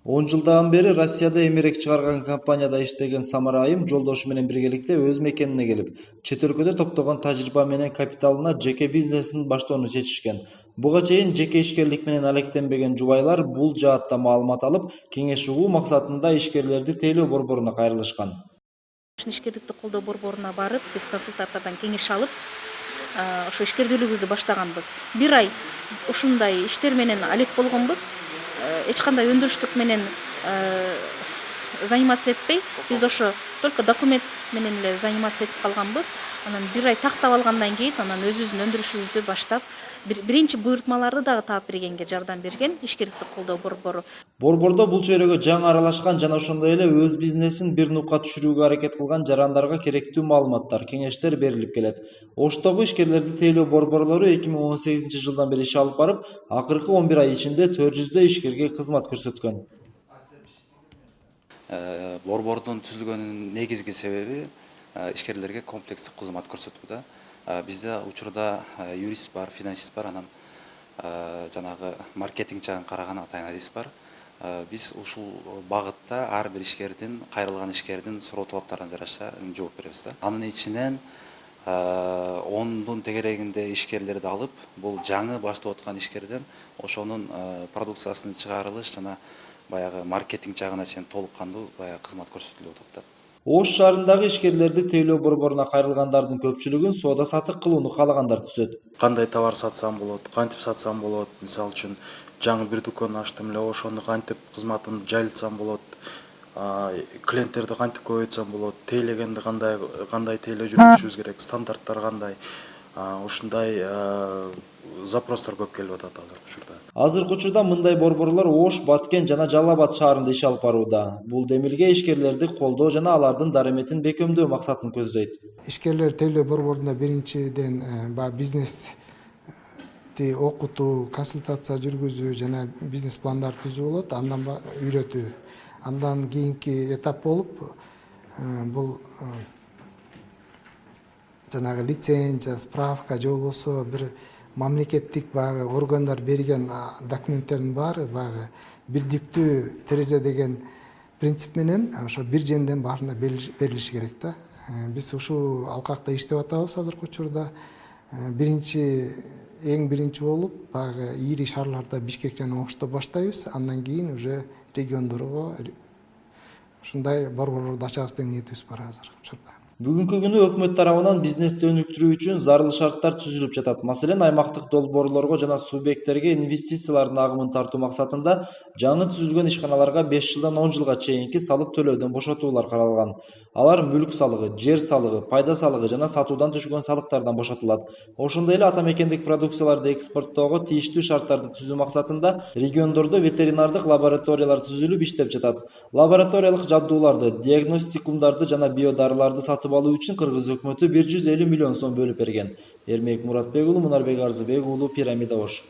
10 жылдан бeri Россияда эмерек чыгарган компанияда иштеген Самар айым жолдошу менен биргеликте өз мекенине келип, чет өлкөдө топтогон тажрыйба менен капиталына жеке бизнесин баштоону чечишкен. Буга чейин жеке ишкерлик менен алектенбеген жубайлар бул жаатта маалымат алып, кеңеш угуу максатында ишкерлерди тейлөө борборуна кайрылышкан. Ишкерликти колдоо борборуна барып, биз консультанттардан кеңеш алып, ошо ишкердүүлүгүбүздү баштаганбыз. Бир ай ушундай иштер менен алек болгонбуз. Эч кандай өндүрүштүк менен заниматься этпей, биз ошо только документ менен эле заниматься этип калганбыз. Анан бир ай тактап алгандан кийин анан өзүбүздүн өндүрүшүбүздү баштап, биринчи буйртмаларды дагы таап бергенге жардам берген ишкерликти колдоо борбору. Борбордо бул чөйрөгө жаңы аралашкан жана ошондой эле өз бизнесин бир нукка түшүрүүгө аракет кылган жарандарга керектүү маалыматтар, кеңештер берилип келет. Оштогу ишкерлерди тейлөө борборлору 2018 жылдан бери иш алып барып, акыркы 11 ай ичинде 400 ишкерге кызмат көрсөткөн. Борбордун түзүлгөнүнүн негизги себеби ишкерлерге комплекстик кызмат көрсөтүүдө. Бизде учурда юрист бар, финансист бар, анан жанагы маркетинг жагын караган атайын адис бар. Биз ушул багытта ар бир ишкердин, кайрылган ишкердин суроо талаптарына жараша жооп беребиз да. Анын ичинен 10дун тегерегинде ишкерлерди алып, бул жаңы баштап аткан ишкерден ошонун продукциясынын чыгарылыш жана баягы маркетинг жагына чейин толук кандуу баягы кызмат көрсөтүлүп атат. Ош шаарындагы ишкерлерди тейлөө борборуна кайрылгандардын көпчүлүгүн соода сатык кылууну каалагандар түзөт. Кандай товар сатсам болот, кантип сатсам болот, мисалы үчүн жаңы бир дүкөн ачтым эле, ошону кантип кызматын жайылтсам болот, клиенттерди кантип көбөйтсөм болот, тейлегенди кандай тейлөө жүргүзүшүбүз керек, стандарттар кандай, ушундай запростор көп келип атат азыркы учурда. Азыркы учурда мындай борборлор Ош, Баткен жана Жалал Абад шаарында иш алып барууда. Бул демилге ишкерлерди колдоо жана алардын дараметин бекемдөө максатын көздөйт. Ишкерлер тейлөө борборунда биринчиден бизнести окутуу, консультация жүргүзүү жана бизнес пландар түзүү болот, андан үйрөтүү. Андан кийинки этап болуп бул жанагы лицензия, справка же болбосо бир мамлекеттик баягы органдар берген документтердин баары баягы бирдиктүү терезе деген принцип менен ошо бир жерден баарына берилиши керек да. Биз ушул алкакта иштеп атабыз азыркы учурда. Эң биринчи болуп баягы ири шаарларда Бишкек жана Ошто баштайбыз, андан кийин уже региондорго ушундай борборлорду ачабыз деген ниетибиз бар азыркы учурда. Бүгүнкү күнү өкмөт тарабынан бизнести өнүктүрүү үчүн зарыл шарттар түзүлүп жатат. Маселен, аймактык долбоорлорго жана субъекттерге инвестициялардын агымын тартуу максатында жаңы түзүлгөн ишканаларга 5 жылдан 10 жылга чейинки салык төлөөдөн бошотуулар каралган. Алар мүлк салыгы, жер салыгы, пайда салыгы жана сатуудан түшкөн салыктардан бошотулат. Ошондой эле ата мекендик продукцияларды экспорттоого тийиштүү шарттарды түзүү максатында региондордо ветеринардык лабораториялар түзүлүп иштеп жатат. Лабораториялык жабдууларды, диагностикумдарды жана биодарыларды сатып алуу үчүн Кыргыз өкмөтү 150 миллион сом бөлүп берген. Эрмек Муратбек уулу, Мунарбек Арзыбек уулу, Пирамида Ош.